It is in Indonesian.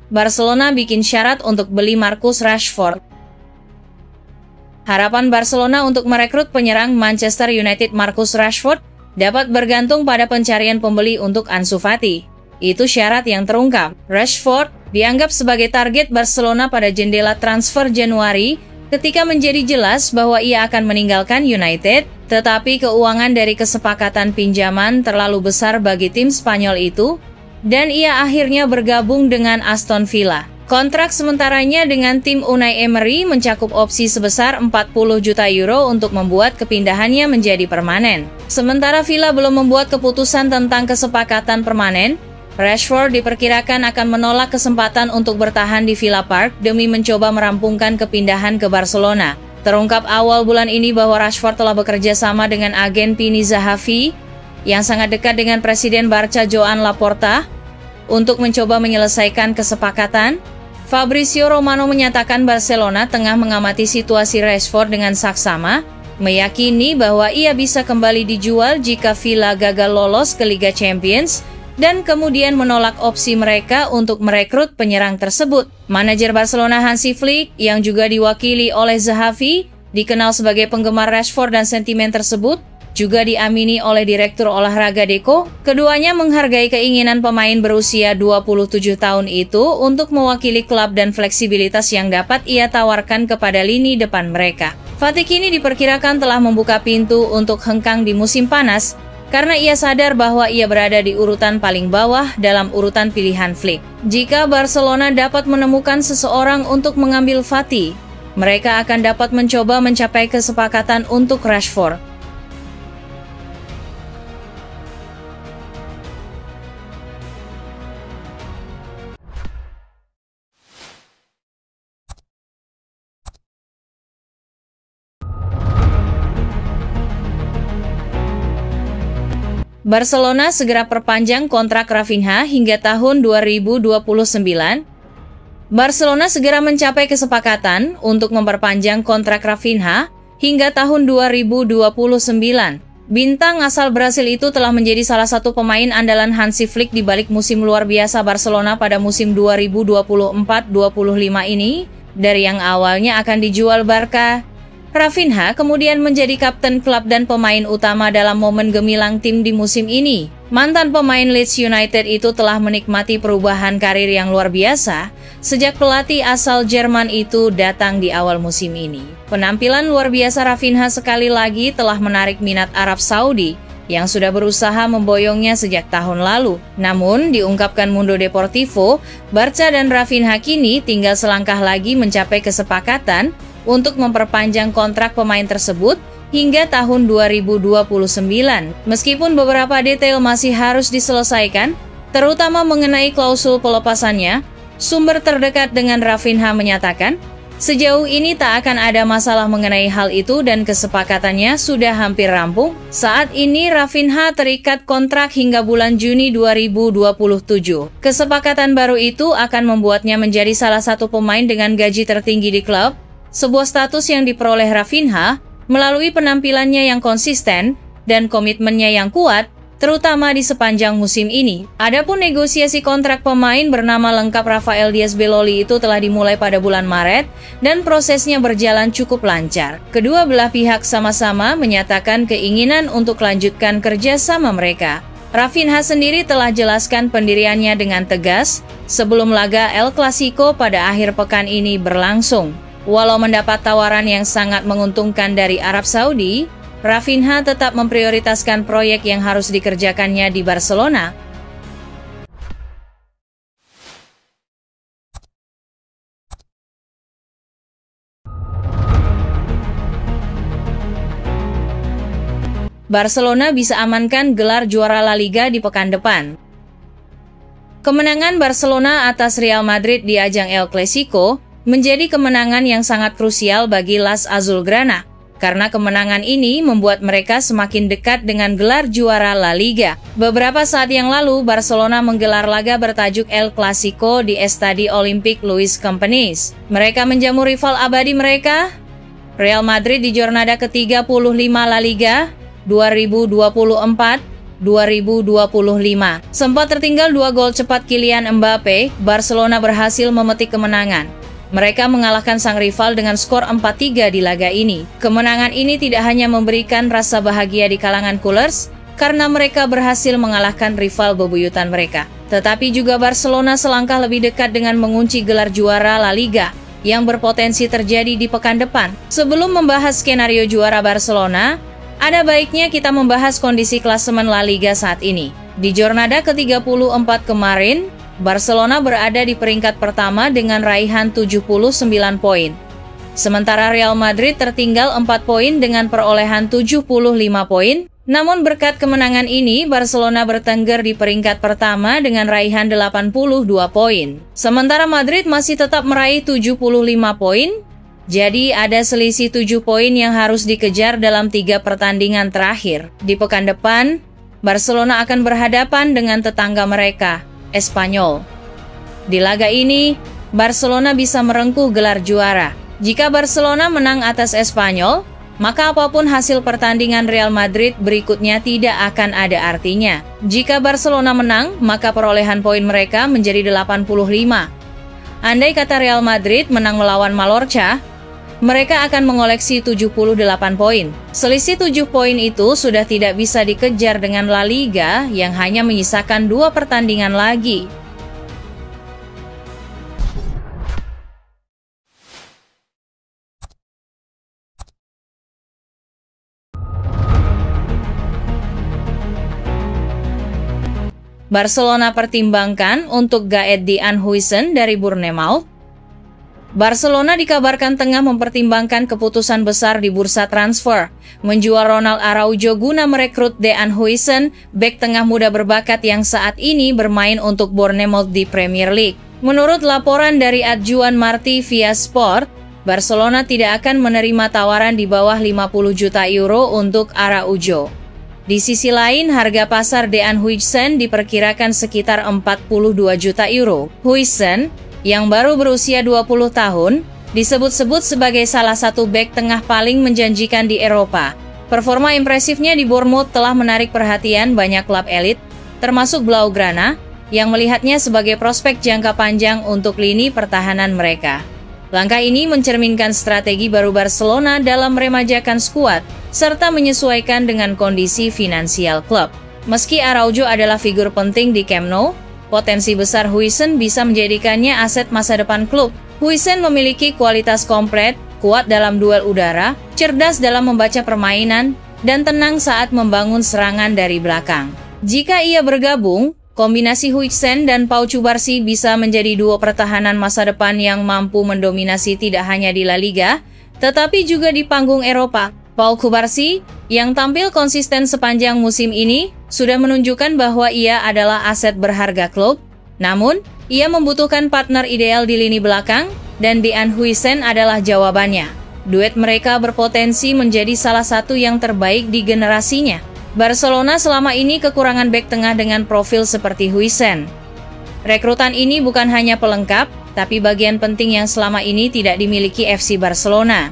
Barcelona bikin syarat untuk beli Marcus Rashford. Harapan Barcelona untuk merekrut penyerang Manchester United Marcus Rashford dapat bergantung pada pencarian pembeli untuk Ansu Fati. Itu syarat yang terungkap. Rashford dianggap sebagai target Barcelona pada jendela transfer Januari ketika menjadi jelas bahwa ia akan meninggalkan United, tetapi keuangan dari kesepakatan pinjaman terlalu besar bagi tim Spanyol itu, dan ia akhirnya bergabung dengan Aston Villa. Kontrak sementaranya dengan tim Unai Emery mencakup opsi sebesar 40 juta euro untuk membuat kepindahannya menjadi permanen. Sementara Villa belum membuat keputusan tentang kesepakatan permanen, Rashford diperkirakan akan menolak kesempatan untuk bertahan di Villa Park demi mencoba merampungkan kepindahan ke Barcelona. Terungkap awal bulan ini bahwa Rashford telah bekerja sama dengan agen Pini Zahavi yang sangat dekat dengan Presiden Barca Joan Laporta untuk mencoba menyelesaikan kesepakatan. Fabrizio Romano menyatakan Barcelona tengah mengamati situasi Rashford dengan saksama, meyakini bahwa ia bisa kembali dijual jika Villa gagal lolos ke Liga Champions, dan kemudian menolak opsi mereka untuk merekrut penyerang tersebut. Manajer Barcelona Hansi Flick, yang juga diwakili oleh Zahavi, dikenal sebagai penggemar Rashford dan sentimen tersebut, juga diamini oleh Direktur Olahraga Deco. Keduanya menghargai keinginan pemain berusia 27 tahun itu untuk mewakili klub dan fleksibilitas yang dapat ia tawarkan kepada lini depan mereka. Fati kini diperkirakan telah membuka pintu untuk hengkang di musim panas, karena ia sadar bahwa ia berada di urutan paling bawah dalam urutan pilihan Flick. Jika Barcelona dapat menemukan seseorang untuk mengambil Fati, mereka akan dapat mencoba mencapai kesepakatan untuk Rashford. Barcelona segera perpanjang kontrak Rafinha hingga tahun 2029. Barcelona segera mencapai kesepakatan untuk memperpanjang kontrak Rafinha hingga tahun 2029. Bintang asal Brasil itu telah menjadi salah satu pemain andalan Hansi Flick di balik musim luar biasa Barcelona pada musim 2024-25 ini. Dari yang awalnya akan dijual Barca, Rafinha kemudian menjadi kapten klub dan pemain utama dalam momen gemilang tim di musim ini. Mantan pemain Leeds United itu telah menikmati perubahan karir yang luar biasa sejak pelatih asal Jerman itu datang di awal musim ini. Penampilan luar biasa Rafinha sekali lagi telah menarik minat Arab Saudi yang sudah berusaha memboyongnya sejak tahun lalu. Namun, diungkapkan Mundo Deportivo, Barca dan Rafinha kini tinggal selangkah lagi mencapai kesepakatan untuk memperpanjang kontrak pemain tersebut hingga tahun 2029. Meskipun beberapa detail masih harus diselesaikan, terutama mengenai klausul pelepasannya, sumber terdekat dengan Rafinha menyatakan, sejauh ini tak akan ada masalah mengenai hal itu dan kesepakatannya sudah hampir rampung. Saat ini Rafinha terikat kontrak hingga bulan Juni 2027. Kesepakatan baru itu akan membuatnya menjadi salah satu pemain dengan gaji tertinggi di klub, sebuah status yang diperoleh Rafinha melalui penampilannya yang konsisten dan komitmennya yang kuat, terutama di sepanjang musim ini. Adapun negosiasi kontrak pemain bernama lengkap Rafael Diaz Beloli itu telah dimulai pada bulan Maret dan prosesnya berjalan cukup lancar. Kedua belah pihak sama-sama menyatakan keinginan untuk lanjutkan kerja sama mereka. Rafinha sendiri telah jelaskan pendiriannya dengan tegas sebelum laga El Clasico pada akhir pekan ini berlangsung. Walau mendapat tawaran yang sangat menguntungkan dari Arab Saudi, Rafinha tetap memprioritaskan proyek yang harus dikerjakannya di Barcelona. Barcelona bisa amankan gelar juara La Liga di pekan depan. Kemenangan Barcelona atas Real Madrid di ajang El Clasico menjadi kemenangan yang sangat krusial bagi Las Azulgrana, karena kemenangan ini membuat mereka semakin dekat dengan gelar juara La Liga. Beberapa saat yang lalu, Barcelona menggelar laga bertajuk El Clasico di Estadi Olympique Luis Companys. Mereka menjamu rival abadi mereka, Real Madrid, di jornada ke-35 La Liga 2024. 2025. Sempat tertinggal 2 gol cepat Kylian Mbappe, Barcelona berhasil memetik kemenangan. Mereka mengalahkan sang rival dengan skor 4-3 di laga ini. Kemenangan ini tidak hanya memberikan rasa bahagia di kalangan Culers, karena mereka berhasil mengalahkan rival bebuyutan mereka, tetapi juga Barcelona selangkah lebih dekat dengan mengunci gelar juara La Liga yang berpotensi terjadi di pekan depan. Sebelum membahas skenario juara Barcelona, ada baiknya kita membahas kondisi klasemen La Liga saat ini. Di jornada ke-34 kemarin, Barcelona berada di peringkat pertama dengan raihan 79 poin. Sementara Real Madrid tertinggal 4 poin dengan perolehan 75 poin. Namun berkat kemenangan ini, Barcelona bertengger di peringkat pertama dengan raihan 82 poin. Sementara Madrid masih tetap meraih 75 poin. Jadi ada selisih 7 poin yang harus dikejar dalam 3 pertandingan terakhir. Di pekan depan, Barcelona akan berhadapan dengan tetangga mereka, Espanyol. Di laga ini, Barcelona bisa merengkuh gelar juara. Jika Barcelona menang atas Espanyol, maka apapun hasil pertandingan Real Madrid berikutnya tidak akan ada artinya. Jika Barcelona menang, maka perolehan poin mereka menjadi 85. Andai kata Real Madrid menang melawan Mallorca, mereka akan mengoleksi 78 poin. Selisih 7 poin itu sudah tidak bisa dikejar dengan La Liga yang hanya menyisakan 2 pertandingan lagi. Barcelona pertimbangkan untuk Gaël de Anhuijsen dari Bournemouth. Barcelona dikabarkan tengah mempertimbangkan keputusan besar di bursa transfer, menjual Ronald Araujo guna merekrut de Anhuijsen, bek tengah muda berbakat yang saat ini bermain untuk Bournemouth di Premier League. Menurut laporan dari Adjuan Marti via Sport, Barcelona tidak akan menerima tawaran di bawah 50 juta euro untuk Araujo. Di sisi lain, harga pasar de Anhuijsen diperkirakan sekitar 42 juta euro. Huijsen, yang baru berusia 20 tahun, disebut-sebut sebagai salah satu bek tengah paling menjanjikan di Eropa. Performa impresifnya di Bournemouth telah menarik perhatian banyak klub elit, termasuk Blaugrana, yang melihatnya sebagai prospek jangka panjang untuk lini pertahanan mereka. Langkah ini mencerminkan strategi baru Barcelona dalam meremajakan skuad, serta menyesuaikan dengan kondisi finansial klub. Meski Araujo adalah figur penting di Camp Nou, potensi besar Huijsen bisa menjadikannya aset masa depan klub. Huijsen memiliki kualitas komplit, kuat dalam duel udara, cerdas dalam membaca permainan, dan tenang saat membangun serangan dari belakang. Jika ia bergabung, kombinasi Huijsen dan Pau Cubarsí bisa menjadi duo pertahanan masa depan yang mampu mendominasi tidak hanya di La Liga, tetapi juga di panggung Eropa. Pau Cubarsí, yang tampil konsisten sepanjang musim ini, sudah menunjukkan bahwa ia adalah aset berharga klub. Namun, ia membutuhkan partner ideal di lini belakang, dan de Anhuijsen adalah jawabannya. Duet mereka berpotensi menjadi salah satu yang terbaik di generasinya. Barcelona selama ini kekurangan bek tengah dengan profil seperti Huijsen. Rekrutan ini bukan hanya pelengkap, tapi bagian penting yang selama ini tidak dimiliki FC Barcelona.